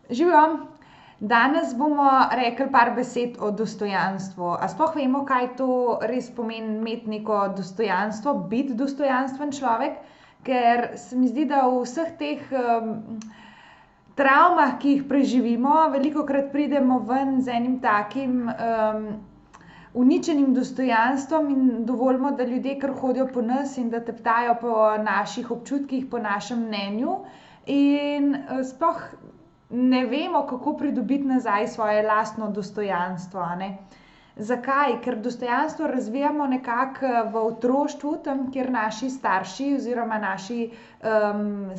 Živijo, danes bomo rekli par besed o dostojanstvu. A sploh vemo, kaj to res pomeni imeti neko dostojanstvo, biti dostojanstven človek? Ker se mi zdi, da v vseh teh travmah, ki jih preživimo, velikokrat pridemo ven z enim takim uničenim dostojanstvom in dovolimo, da ljudje kar hodijo po nas in da teptajo po naših občutkih, po našem mnenju. In sploh ne vemo, kako pridobiti nazaj svoje lastno dostojanstvo, a ne. Zakaj? Ker dostojanstvo razvijamo nekako v otroštvu, tam, kjer naši starši oziroma naši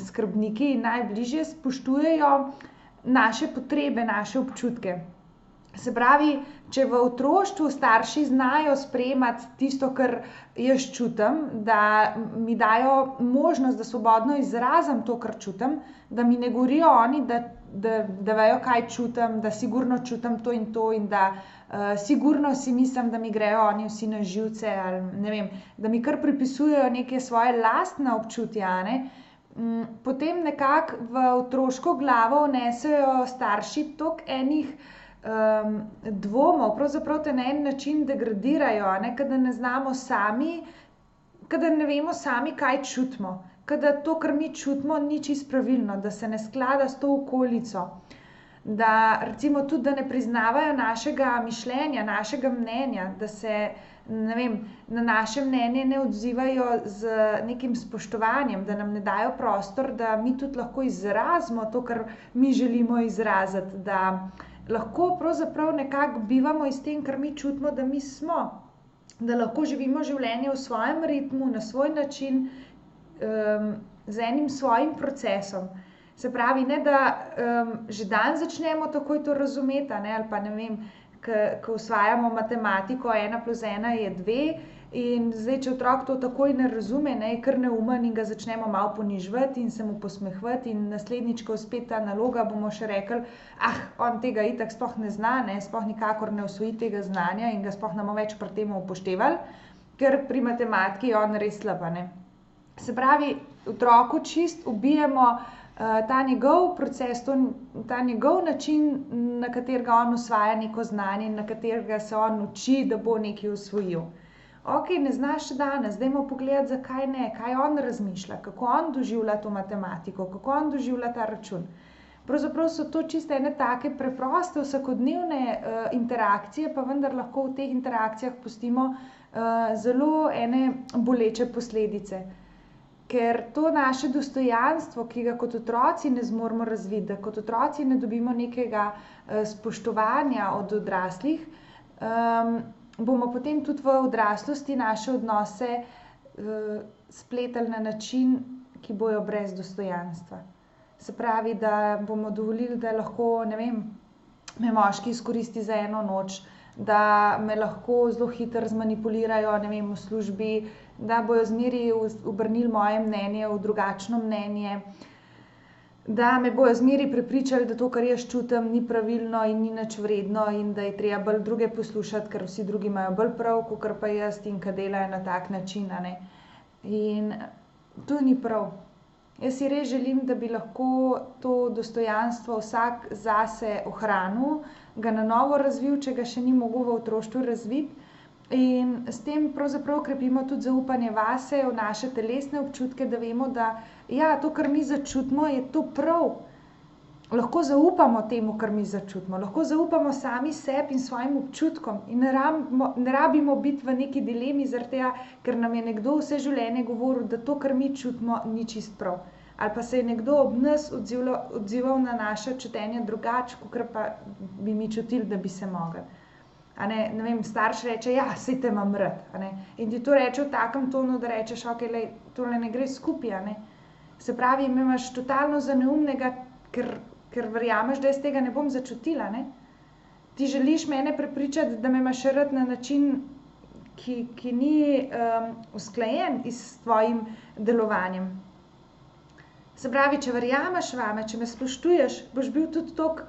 skrbniki najbližje spoštujejo naše potrebe, naše občutke. Se pravi, če v otroštvu starši znajo sprejemati tisto, kar jaz čutim, da mi dajo možnost, da svobodno izrazim to, kar čutim, da mi ne govorijo oni, da vejo, kaj čutim, da sigurno čutim to in da sigurno si mislim, da mi grejo oni vsi na živce, ali ne vem, da mi kar pripisujejo neke svoje lastne občutja, a ne. Potem nekako v otroško glavo vnesejo starši toliko enih dvomov, pravzaprav te na en način degradirajo, a ne, ke da ne znamo sami, ke da ne vemo sami, kaj čutimo, ke da to, kar mi čutimo, ni čisto pravilno, da se ne sklada s to okolico. Da recimo tudi, da ne priznavajo našega mišljenja, našega mnenja, da se, ne vem, na naše mnenje ne odzivajo z nekim spoštovanjem, da nam ne dajo prostor, da mi tudi lahko izrazimo to, kar mi želimo izraziti, da lahko pravzaprav nekako bivamo iz tem, kar mi čutimo, da mi smo. Da lahko živimo življenje v svojem ritmu, na svoj način, z enim svojim procesom. Se pravi, ne da že danes začnemo takoj to razumeti, a ne, ali pa ne vem, ke osvajamo matematiko, 1 + 1 je 2, in zdaj, če otrok to takoj ne razume, ne, je kar neumen in ga začnemo malo poniževati in se mu posmehovati in naslednjič, ko spet ta naloga, bomo še rekli: on tega itak sploh ne zna, ne, sploh nikakor ne osvoji tega znanja in ga sploh ne bomo več pri tem upoštevali, ker pri matematiki je on res slab, a ne." Se pravi, otroku čisto ubijemo ta njegov proces, ta njegov način, na katerega on osvaja neko znanje in na katerega se on uči, da bo nekaj osvojil. Okej, ne znaš še danes, dajmo pogledati, zakaj ne, kaj on razmišlja, kako on doživlja to matematiko, kako on doživlja ta račun. Pravzaprav so to čisto ene take preproste vsakodnevne interakcije, pa vendar lahko v teh interakcijah pustimo zelo ene boleče posledice. Ker to naše dostojanstvo, ki ga kot otroci ne zmoremo razviti, da kot otroci ne dobimo nekega spoštovanja od odraslih, bomo potem tudi v odraslosti naše odnose spletali na način, ki bojo brez dostojanstva. Se pravi, da bomo dovolili, da lahko, ne vem, me moški izkoristi za eno noč, da me lahko zelo hitro zmanipulirajo, ne vem, v službi, da bojo zmeraj obrnili moje mnenje v drugačno mnenje, da me bojo zmeraj prepričali, da to, kar jaz čutim, ni pravilno in ni nič vredno in da je treba bolj druge poslušati, ker vsi drugi imajo bolj prav, kakor pa jaz, in ke delajo na tak način, a ne. In to ni prav. Jaz si res želim, da bi lahko to dostojanstvo vsak zase ohranil, ga na novo razvil, če ga še ni mogel v otroštvu razviti, in s tem pravzaprav krepimo tudi zaupanje vase, v naše telesne občutke, da vemo, da ja, to, kar mi začutimo, je to prav. Lahko zaupamo temu, kar mi začutimo, lahko zaupamo sami sebi in svojim občutkom in ne rabimo biti v neki dilemi zaradi tega, ker nam je nekdo vse življenje govoril, da to, kar mi čutimo, ni čisto prav. Ali pa se je nekdo ob nas odzival na naša čutenja drugače, kakor pa bi mi čutili, da bi se mogli. A ne, ne vem, starš reče: "Ja, saj te imam rad." A ne. In ti to reče v takem tonu, da rečeš: "Okej, glej, tole ne gre skupaj, a ne." Se pravi, me imaš totalno za neumnega, ker verjameš, da jaz tega ne bom začutila, ne. Ti želiš mene prepričati, da me imaš rad na način, ki ni usklajen s tvojim delovanjem. Se pravi, če verjameš vame, če me spoštuješ, boš bil tudi toliko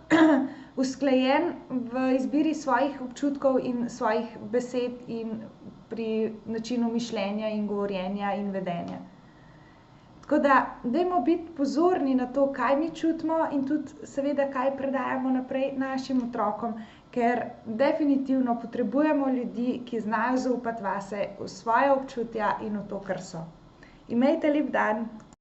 usklajen v izbiri svojih občutkov in svojih besed in pri načinu mišljenja in govorjenja in vedenja. Tako da, dajmo biti pozorni na to, kaj mi čutimo in tudi seveda, kaj predajamo naprej našim otrokom, ker definitivno potrebujemo ljudi, ki znajo zaupati vase, v svoja občutja in v to, kar so. Imejte lep dan!